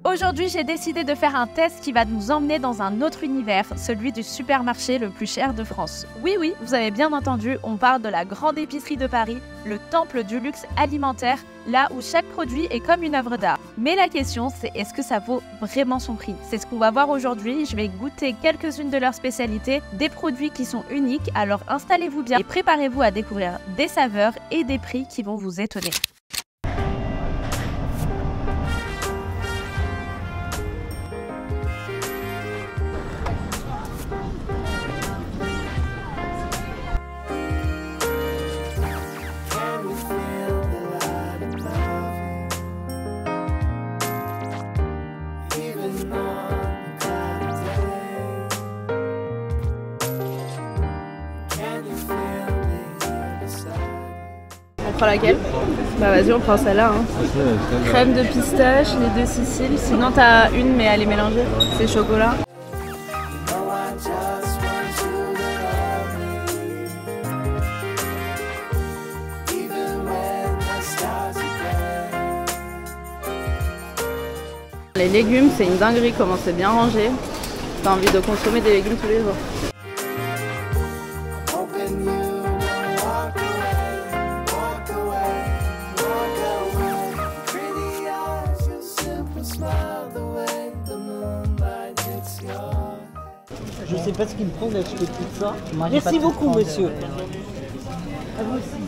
Aujourd'hui, j'ai décidé de faire un test qui va nous emmener dans un autre univers, celui du supermarché le plus cher de France. Oui, vous avez bien entendu, on parle de la grande épicerie de Paris, le temple du luxe alimentaire, là où chaque produit est comme une œuvre d'art. Mais la question, c'est est-ce que ça vaut vraiment son prix? C'est ce qu'on va voir aujourd'hui. Je vais goûter quelques-unes de leurs spécialités, des produits qui sont uniques, alors installez-vous bien et préparez-vous à découvrir des saveurs et des prix qui vont vous étonner. On prend laquelle? Bah vas-y, on prend celle-là. Hein. Crème de pistache, les deux Siciles. Sinon t'as une mais elle est mélangée. C'est chocolat. Les légumes, c'est une dinguerie comment c'est bien rangé. T'as envie de consommer des légumes tous les jours. Je sais pas ce qu'il me prend d'acheter tout ça. Merci beaucoup, monsieur. À vous aussi.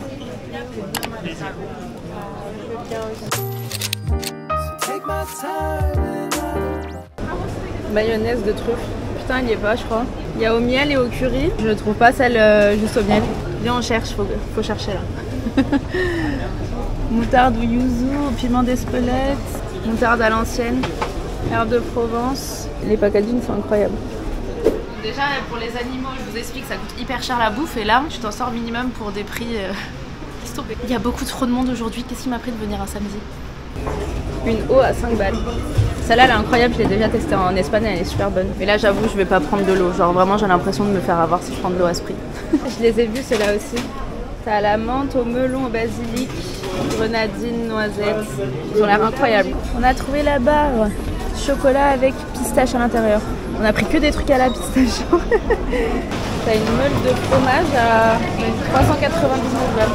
Mayonnaise de truffe. Putain, il y est pas, je crois. Il y a au miel et au curry. Je ne trouve pas celle juste au miel. Viens, on cherche, faut chercher là. Moutarde ou yuzu, piment d'Espelette, moutarde à l'ancienne, herbe de Provence. Les packaging sont incroyables. Déjà, pour les animaux, je vous explique, ça coûte hyper cher la bouffe. Et là, tu t'en sors minimum pour des prix... Il y a beaucoup trop de monde aujourd'hui. Qu'est-ce qui m'a pris de venir un samedi? Une eau à 5 balles. Celle-là, elle est incroyable. Je l'ai déjà testée en Espagne, elle est super bonne. Mais là, j'avoue, je vais pas prendre de l'eau. Genre, vraiment, j'ai l'impression de me faire avoir si je prends de l'eau à ce prix. Je les ai vus, ceux-là aussi. T'as la menthe au melon, au basilic, grenadine, noisette. Ils ont l'air incroyables. On a trouvé la barre chocolat avec pistache à l'intérieur. On a pris que des trucs à la pistache. T'as une meule de fromage à 399 grammes.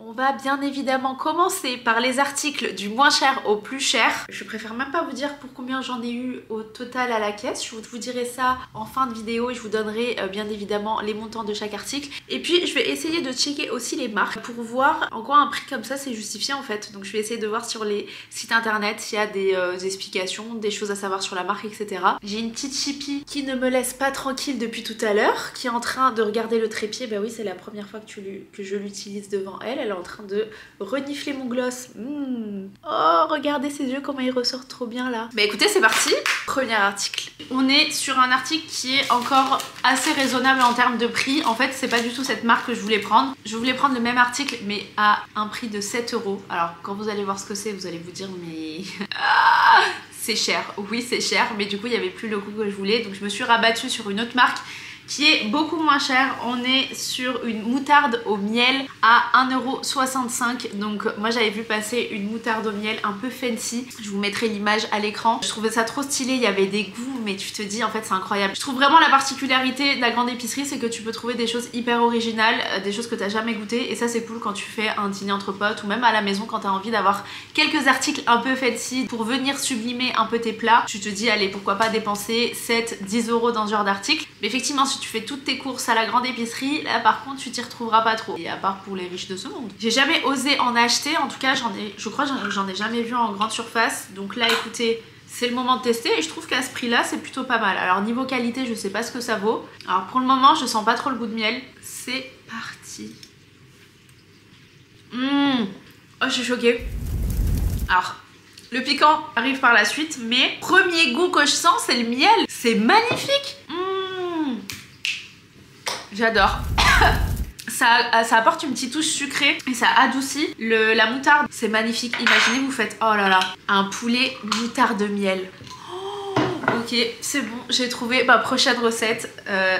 On va bien évidemment commencer par les articles du moins cher au plus cher. Je préfère même pas vous dire pour combien j'en ai eu au total à la caisse. Je vous dirai ça en fin de vidéo et je vous donnerai bien évidemment les montants de chaque article. Et puis je vais essayer de checker aussi les marques pour voir en quoi un prix comme ça c'est justifié en fait. Donc je vais essayer de voir sur les sites internet s'il y a des explications, des choses à savoir sur la marque, etc. J'ai une petite chippie qui ne me laisse pas tranquille depuis tout à l'heure, qui est en train de regarder le trépied. Bah oui, c'est la première fois que je l'utilise devant elle. Elle est en train de renifler mon gloss. Oh, regardez ses yeux, comment ils ressortent trop bien là. Bah écoutez, c'est parti. Premier article. On est sur un article qui est encore assez raisonnable en termes de prix. En fait, c'est pas du tout cette marque que je voulais prendre. Je voulais prendre le même article, mais à un prix de 7 €. Alors, quand vous allez voir ce que c'est, vous allez vous dire, mais... c'est cher. Oui, c'est cher, mais du coup, il n'y avait plus le goût que je voulais. Donc, je me suis rabattue sur une autre marque qui est beaucoup moins cher. On est sur une moutarde au miel à 1,65 €. Donc moi j'avais vu passer une moutarde au miel un peu fancy. Je vous mettrai l'image à l'écran. Je trouvais ça trop stylé, il y avait des goûts, mais tu te dis en fait c'est incroyable. Je trouve vraiment la particularité de la grande épicerie, c'est que tu peux trouver des choses hyper originales, des choses que tu n'as jamais goûtées. Et ça c'est cool quand tu fais un dîner entre potes ou même à la maison quand tu as envie d'avoir quelques articles un peu fancy pour venir sublimer un peu tes plats. Tu te dis allez, pourquoi pas dépenser 7-10 € dans ce genre d'article. Mais effectivement, si tu fais toutes tes courses à la grande épicerie, là par contre tu t'y retrouveras pas trop. Et à part pour les riches de ce monde. J'ai jamais osé en acheter, en tout cas je crois que j'en ai jamais vu en grande surface. Donc là écoutez, c'est le moment de tester et je trouve qu'à ce prix là c'est plutôt pas mal. Alors niveau qualité je sais pas ce que ça vaut. Alors pour le moment je sens pas trop le goût de miel. C'est parti. Oh je suis choquée. Alors le piquant arrive par la suite, mais premier goût que je sens c'est le miel. C'est magnifique. J'adore. Ça apporte une petite touche sucrée et ça adoucit. La moutarde, c'est magnifique. Imaginez, vous faites, oh là là, un poulet moutarde de miel. Ok, c'est bon, j'ai trouvé ma prochaine recette,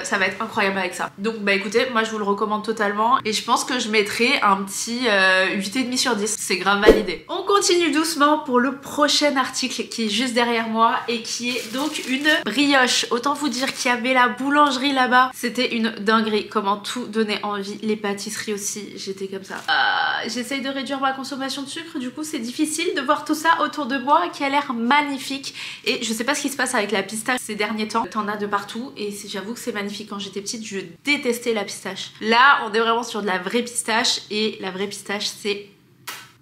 ça va être incroyable avec ça. Donc bah écoutez, moi je vous le recommande totalement et je pense que je mettrai un petit 8,5 sur 10, c'est grave validé. On continue doucement pour le prochain article qui est juste derrière moi et qui est donc une brioche. Autant vous dire qu'il y avait la boulangerie là-bas, c'était une dinguerie, comment tout donnait envie, les pâtisseries aussi, j'étais comme ça. J'essaye de réduire ma consommation de sucre, du coup c'est difficile de voir tout ça autour de moi qui a l'air magnifique et je sais pas ce qui se passe avec la pistache ces derniers temps, t'en as de partout et j'avoue que c'est magnifique. Quand j'étais petite je détestais la pistache. Là on est vraiment sur de la vraie pistache et la vraie pistache c'est...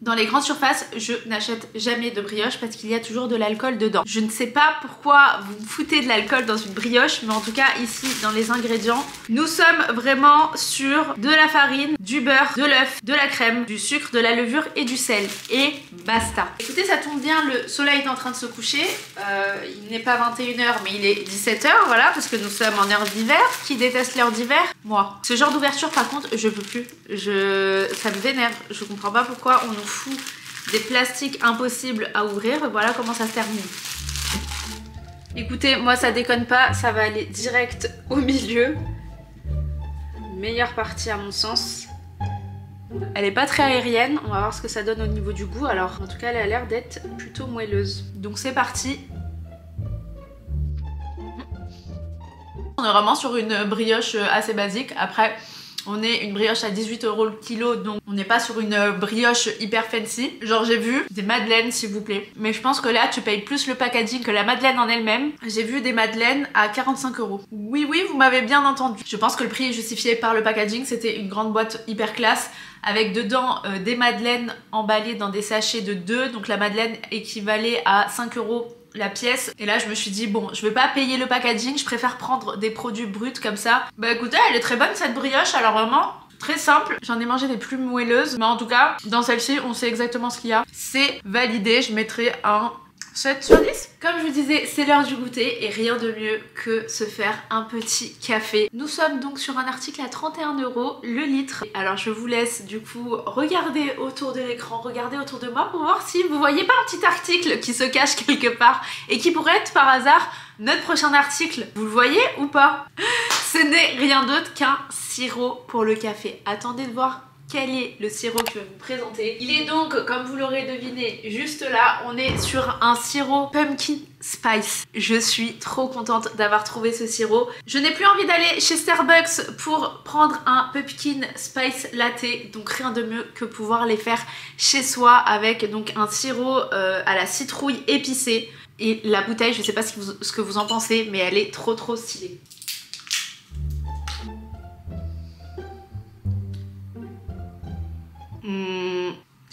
Dans les grandes surfaces, je n'achète jamais de brioche parce qu'il y a toujours de l'alcool dedans. Je ne sais pas pourquoi vous foutez de l'alcool dans une brioche, mais en tout cas ici dans les ingrédients, nous sommes vraiment sur de la farine, du beurre, de l'œuf, de la crème, du sucre, de la levure et du sel. Et basta. Écoutez, ça tombe bien, le soleil est en train de se coucher. Il n'est pas 21h mais il est 17h, voilà, parce que nous sommes en heure d'hiver. Qui déteste l'heure d'hiver? Moi. Ce genre d'ouverture par contre, je peux plus. Ça me vénère. Je comprends pas pourquoi on nous fout des plastiques impossibles à ouvrir. Voilà comment ça se termine. Écoutez, moi ça déconne pas, ça va aller direct au milieu. Meilleure partie à mon sens. Elle est pas très aérienne, on va voir ce que ça donne au niveau du goût. Alors en tout cas elle a l'air d'être plutôt moelleuse. Donc c'est parti. On est vraiment sur une brioche assez basique. Après on est une brioche à 18 € le kilo, donc on n'est pas sur une brioche hyper fancy. Genre j'ai vu des madeleines s'il vous plaît. Mais je pense que là tu payes plus le packaging que la madeleine en elle-même. J'ai vu des madeleines à 45 €. Oui, vous m'avez bien entendu. Je pense que le prix est justifié par le packaging. C'était une grande boîte hyper classe avec dedans des madeleines emballées dans des sachets de 2. Donc la madeleine équivalait à 5 € la pièce. Et là je me suis dit bon, je vais pas payer le packaging, je préfère prendre des produits bruts comme ça. Bah écoutez, elle est très bonne cette brioche, alors vraiment très simple. J'en ai mangé des plus moelleuses, mais en tout cas dans celle-ci on sait exactement ce qu'il y a. C'est validé, je mettrai un 7 sur 10. Comme je vous disais, c'est l'heure du goûter et rien de mieux que se faire un petit café. Nous sommes donc sur un article à 31 € le litre. Alors je vous laisse du coup regarder autour de l'écran, regarder autour de moi pour voir si vous voyez pas un petit article qui se cache quelque part et qui pourrait être par hasard notre prochain article. Vous le voyez ou pas? Ce n'est rien d'autre qu'un sirop pour le café. Attendez de voir quel est le sirop que je vais vous présenter. Il est donc, comme vous l'aurez deviné, juste là. On est sur un sirop pumpkin spice. Je suis trop contente d'avoir trouvé ce sirop. Je n'ai plus envie d'aller chez Starbucks pour prendre un pumpkin spice latte. Donc rien de mieux que pouvoir les faire chez soi avec donc un sirop à la citrouille épicée. Et la bouteille, je sais pas ce que vous en pensez, mais elle est trop stylée.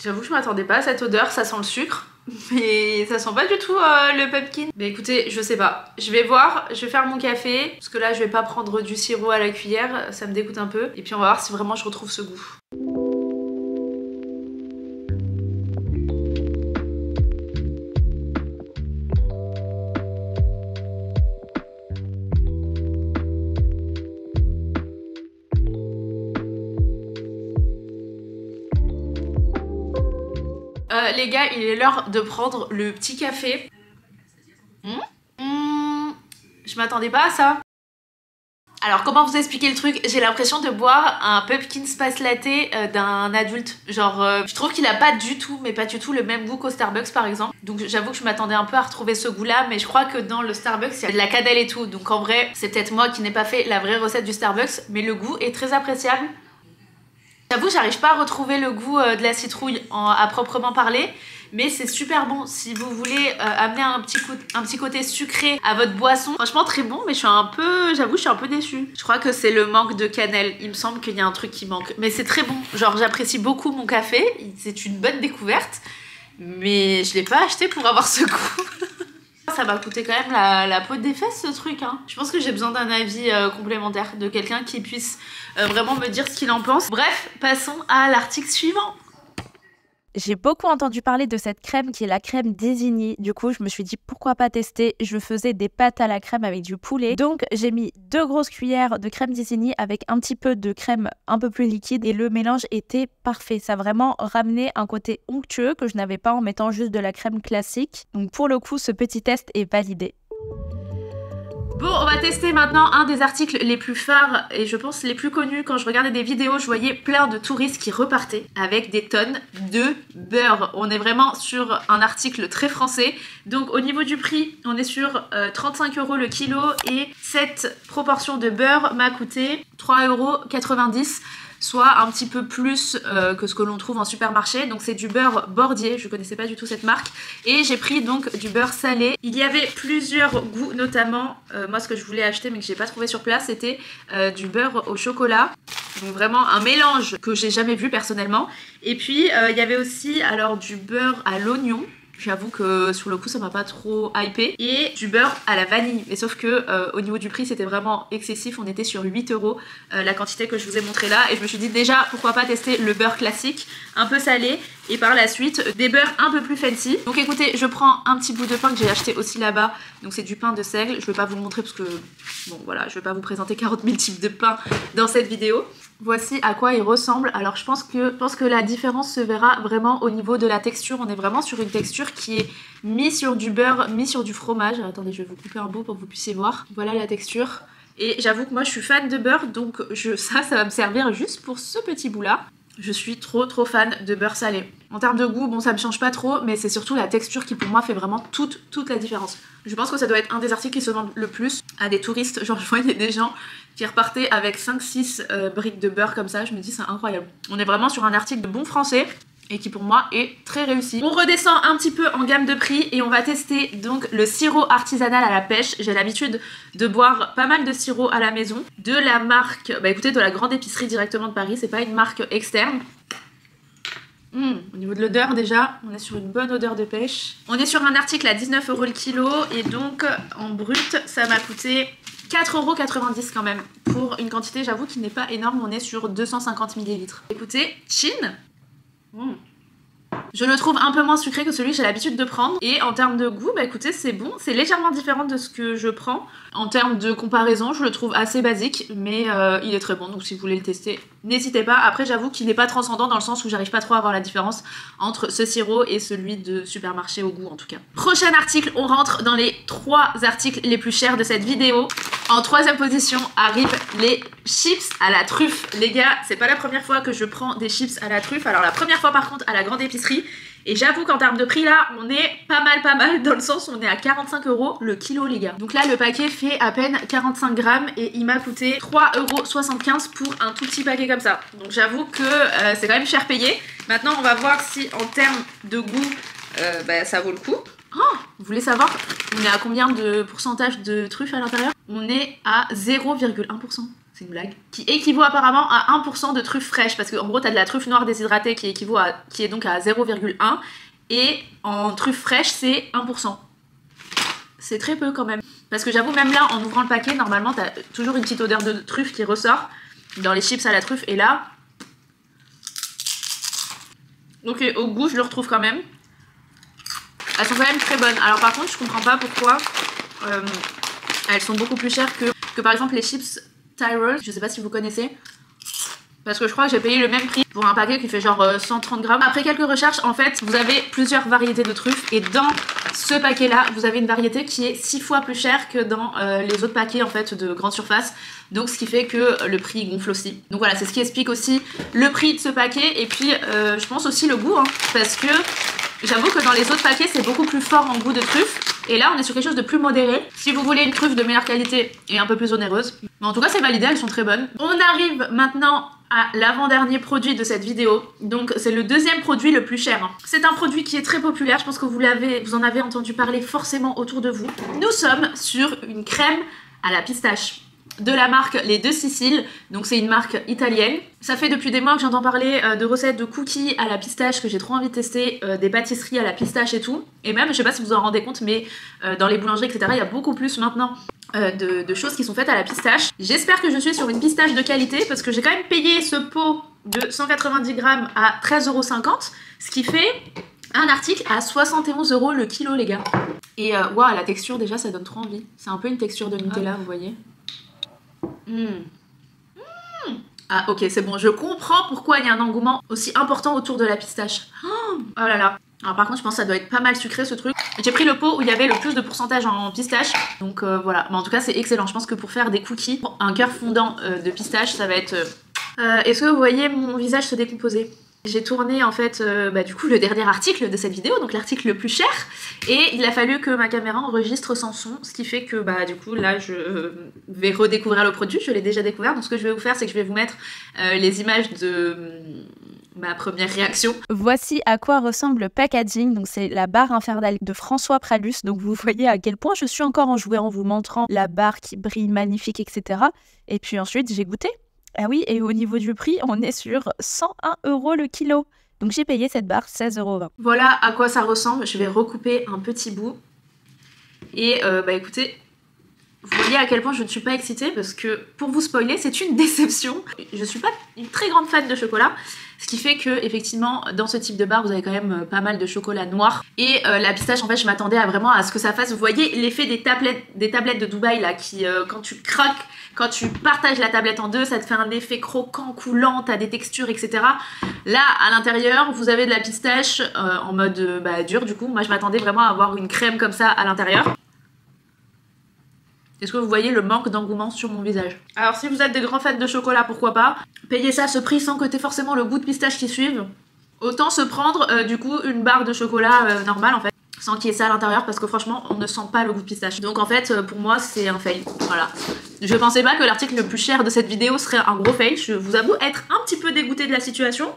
J'avoue que je m'attendais pas à cette odeur, ça sent le sucre, mais ça sent pas du tout le pumpkin. Mais écoutez, je sais pas, je vais voir, je vais faire mon café, parce que là je vais pas prendre du sirop à la cuillère, ça me dégoûte un peu, et puis on va voir si vraiment je retrouve ce goût. Les gars, il est l'heure de prendre le petit café. Je m'attendais pas à ça. Alors comment vous expliquer le truc? J'ai l'impression de boire un pumpkin spice latte d'un adulte. Genre je trouve qu'il a pas du tout, mais pas du tout le même goût qu'au Starbucks par exemple. Donc j'avoue que je m'attendais un peu à retrouver ce goût là, mais je crois que dans le Starbucks il y a de la cannelle et tout. Donc en vrai c'est peut-être moi qui n'ai pas fait la vraie recette du Starbucks, mais le goût est très appréciable. J'avoue, j'arrive pas à retrouver le goût de la citrouille à proprement parler, mais c'est super bon si vous voulez amener un petit côté sucré à votre boisson. Franchement très bon, mais j'avoue je suis un peu déçue. Je crois que c'est le manque de cannelle, il me semble qu'il y a un truc qui manque, mais c'est très bon. Genre j'apprécie beaucoup mon café, c'est une bonne découverte, mais je l'ai pas acheté pour avoir ce goût. Ça m'a coûté quand même la peau des fesses ce truc hein. Je pense que j'ai besoin d'un avis complémentaire de quelqu'un qui puisse vraiment me dire ce qu'il en pense. Bref, passons à l'article suivant. J'ai beaucoup entendu parler de cette crème qui est la crème Désigny. Du coup, je me suis dit pourquoi pas tester. Je faisais des pâtes à la crème avec du poulet. Donc, j'ai mis 2 grosses cuillères de crème Désigny avec un petit peu de crème un peu plus liquide et le mélange était parfait. Ça a vraiment ramené un côté onctueux que je n'avais pas en mettant juste de la crème classique. Donc, pour le coup, ce petit test est validé. Bon, on va tester maintenant un des articles les plus phares et je pense les plus connus. Quand je regardais des vidéos, je voyais plein de touristes qui repartaient avec des tonnes de beurre. On est vraiment sur un article très français. Donc au niveau du prix, on est sur 35 € le kilo et cette proportion de beurre m'a coûté 3,90 €. Soit un petit peu plus que ce que l'on trouve en supermarché. Donc c'est du beurre Bordier, je connaissais pas du tout cette marque. Et j'ai pris donc du beurre salé. Il y avait plusieurs goûts, notamment, moi ce que je voulais acheter mais que j'ai pas trouvé sur place, c'était du beurre au chocolat. Donc vraiment un mélange que j'ai jamais vu personnellement. Et puis il y avait aussi alors du beurre à l'oignon. J'avoue que sur le coup ça m'a pas trop hypé. Et du beurre à la vanille. Mais sauf que au niveau du prix c'était vraiment excessif. On était sur 8 € la quantité que je vous ai montré là. Et je me suis dit déjà pourquoi pas tester le beurre classique, un peu salé. Et par la suite des beurres un peu plus fancy. Donc écoutez, je prends un petit bout de pain que j'ai acheté aussi là-bas. Donc c'est du pain de seigle. Je vais pas vous le montrer parce que bon voilà, je vais pas vous présenter 40 000 types de pain dans cette vidéo. Voici à quoi il ressemble. Alors je pense que la différence se verra vraiment au niveau de la texture. On est vraiment sur une texture qui est mis sur du beurre, mis sur du fromage. Alors, attendez, je vais vous couper un bout pour que vous puissiez voir. Voilà la texture. Et j'avoue que moi je suis fan de beurre, donc ça va me servir juste pour ce petit bout là. Je suis trop fan de beurre salé. En termes de goût, bon ça me change pas trop, mais c'est surtout la texture qui pour moi fait vraiment toute la différence. Je pense que ça doit être un des articles qui se vendent le plus à des touristes. Genre je voyais des gens qui repartaient avec 5-6 briques de beurre comme ça, je me dis c'est incroyable. On est vraiment sur un article de bon français et qui pour moi est très réussi. On redescend un petit peu en gamme de prix et on va tester donc le sirop artisanal à la pêche. J'ai l'habitude de boire pas mal de sirop à la maison, de la marque, bah écoutez, de la grande épicerie directement de Paris, c'est pas une marque externe. Au niveau de l'odeur déjà, on est sur une bonne odeur de pêche. On est sur un article à 19 € le kilo et donc en brut ça m'a coûté 4,90 € quand même. Pour une quantité j'avoue qui n'est pas énorme, on est sur 250 ml. Écoutez, Chin. Je le trouve un peu moins sucré que celui que j'ai l'habitude de prendre. Et en termes de goût, bah écoutez, c'est bon. C'est légèrement différent de ce que je prends. En termes de comparaison, je le trouve assez basique, mais il est très bon. Donc si vous voulez le tester, n'hésitez pas. Après, j'avoue qu'il n'est pas transcendant dans le sens où j'arrive pas trop à voir la différence entre ce sirop et celui de supermarché au goût en tout cas. Prochain article, on rentre dans les 3 articles les plus chers de cette vidéo. En 3e position arrivent les chips à la truffe. Les gars, c'est pas la première fois que je prends des chips à la truffe. Alors la première fois par contre à la grande épicerie. Et j'avoue qu'en termes de prix là, on est pas mal dans le sens où on est à 45 € le kilo les gars. Donc là le paquet fait à peine 45 grammes et il m'a coûté 3,75 € pour un tout petit paquet comme ça. Donc j'avoue que c'est quand même cher payé. Maintenant on va voir si en termes de goût ça vaut le coup. Oh, vous voulez savoir on est à combien de pourcentage de truffes à l'intérieur? On est à 0,1%. C'est une blague. Qui équivaut apparemment à 1% de truffes fraîches. Parce qu'en gros, t'as de la truffe noire déshydratée qui est donc à 0,1. Et en truffe fraîche, c'est 1%. C'est très peu quand même. Parce que j'avoue, même là, en ouvrant le paquet, normalement, t'as toujours une petite odeur de truffe qui ressort. Dans les chips à la truffe. Et là... Ok, au goût, je le retrouve quand même. Elles sont quand même très bonnes. Alors par contre, je comprends pas pourquoi elles sont beaucoup plus chères que par exemple les chips Tyrol. Je sais pas si vous connaissez. Parce que je crois que j'ai payé le même prix pour un paquet qui fait genre 130 grammes. Après quelques recherches, en fait, vous avez plusieurs variétés de truffes. Et dans ce paquet-là, vous avez une variété qui est 6 fois plus chère que dans les autres paquets en fait de grande surface. Donc ce qui fait que le prix gonfle aussi. Donc voilà, c'est ce qui explique aussi le prix de ce paquet. Et puis je pense aussi le goût, hein, parce que j'avoue que dans les autres paquets, c'est beaucoup plus fort en goût de truffe. Et là, on est sur quelque chose de plus modéré. Si vous voulez une truffe de meilleure qualité et un peu plus onéreuse. Mais en tout cas, c'est validé, elles sont très bonnes. On arrive maintenant à l'avant-dernier produit de cette vidéo. Donc, c'est le 2e produit le plus cher. C'est un produit qui est très populaire. Je pense que vous en avez entendu parler forcément autour de vous. Nous sommes sur une crème à la pistache de la marque Les Deux Siciles, donc c'est une marque italienne. Ça fait depuis des mois que j'entends parler de recettes de cookies à la pistache que j'ai trop envie de tester, des pâtisseries à la pistache et tout. Et même, je sais pas si vous en rendez compte, mais dans les boulangeries, etc., il y a beaucoup plus maintenant de choses qui sont faites à la pistache. J'espère que je suis sur une pistache de qualité parce que j'ai quand même payé ce pot de 190 grammes à 13,50 €, ce qui fait un article à 71 € le kilo, les gars. Et waouh, la texture, déjà, ça donne trop envie. C'est un peu une texture de Nutella, vous voyez. Ah, ok, c'est bon. Je comprends pourquoi il y a un engouement aussi important autour de la pistache. Oh là là. Alors par contre, je pense que ça doit être pas mal sucré, ce truc. J'ai pris le pot où il y avait le plus de pourcentage en pistache. Donc voilà. Mais en tout cas, c'est excellent. Je pense que pour faire des cookies, un cœur fondant de pistache, ça va être... Est-ce que vous voyez mon visage se décomposer? J'ai tourné en fait du coup le dernier article de cette vidéo, donc l'article le plus cher, et il a fallu que ma caméra enregistre sans son, ce qui fait que du coup là je vais redécouvrir le produit, je l'ai déjà découvert, donc ce que je vais vous faire c'est que je vais vous mettre les images de ma première réaction. Voici à quoi ressemble le packaging, donc c'est la barre infernale de François Pralus, donc vous voyez à quel point je suis encore enjouée en vous montrant la barre qui brille magnifique, etc. Et puis ensuite j'ai goûté. Ah oui, et au niveau du prix, on est sur 101 € le kilo. Donc j'ai payé cette barre 16,20 €. Voilà à quoi ça ressemble. Je vais recouper un petit bout. Et écoutez, vous voyez à quel point je ne suis pas excitée parce que, pour vous spoiler, c'est une déception. Je suis pas une très grande fan de chocolat. Ce qui fait que, effectivement, dans ce type de barre, vous avez quand même pas mal de chocolat noir. Et la pistache, en fait, je m'attendais vraiment à ce que ça fasse, vous voyez, l'effet des tablettes de Dubaï, là, qui, quand tu craques, quand tu partages la tablette en deux, ça te fait un effet croquant, coulant, t'as des textures, etc. Là, à l'intérieur, vous avez de la pistache en mode dur, du coup. Moi, je m'attendais vraiment à avoir une crème comme ça à l'intérieur. Est-ce que vous voyez le manque d'engouement sur mon visage? Alors si vous êtes des grands fans de chocolat, pourquoi pas payer ça à ce prix sans que t'aies forcément le goût de pistache qui suive. Autant se prendre du coup une barre de chocolat normale en fait, sans qu'il y ait ça à l'intérieur, parce que franchement on ne sent pas le goût de pistache. Donc en fait pour moi c'est un fail, voilà. Je pensais pas que l'article le plus cher de cette vidéo serait un gros fail, je vous avoue être un petit peu dégoûtée de la situation.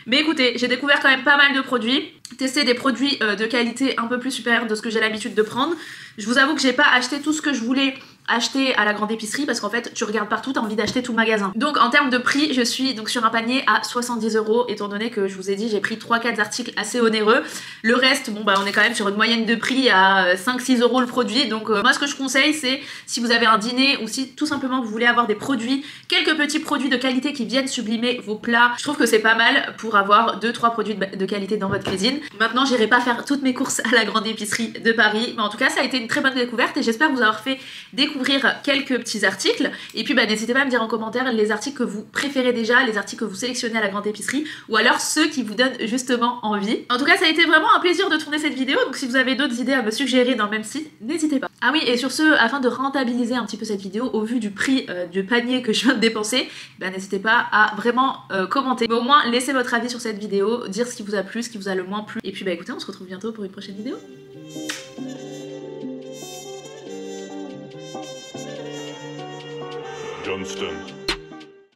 Mais écoutez, j'ai découvert quand même pas mal de produits, testé des produits de qualité un peu plus supérieure de ce que j'ai l'habitude de prendre. Je vous avoue que j'ai pas acheté tout ce que je voulais acheter à la grande épicerie parce qu'en fait tu regardes partout, t'as envie d'acheter tout le magasin. Donc en termes de prix, je suis donc sur un panier à 70 € étant donné que je vous ai dit j'ai pris 3-4 articles assez onéreux. Le reste, bon on est quand même sur une moyenne de prix à 5-6 € le produit. Donc moi ce que je conseille c'est si vous avez un dîner ou si tout simplement vous voulez avoir des produits, quelques petits produits de qualité qui viennent sublimer vos plats, je trouve que c'est pas mal pour avoir 2-3 produits de qualité dans votre cuisine. Maintenant j'irai pas faire toutes mes courses à la grande épicerie de Paris, mais en tout cas ça a été une très bonne découverte et j'espère vous avoir fait découvrir quelques petits articles. Et puis n'hésitez pas à me dire en commentaire les articles que vous préférez déjà, les articles que vous sélectionnez à la grande épicerie, ou alors ceux qui vous donnent justement envie. En tout cas ça a été vraiment un plaisir de tourner cette vidéo, donc si vous avez d'autres idées à me suggérer dans le même style, n'hésitez pas. Ah oui, et sur ce, afin de rentabiliser un petit peu cette vidéo au vu du prix du panier que je viens de dépenser, n'hésitez pas à vraiment commenter, mais au moins laissez votre avis sur cette vidéo, dire ce qui vous a plu, ce qui vous a le moins plu. Et puis écoutez, on se retrouve bientôt pour une prochaine vidéo. Johnston.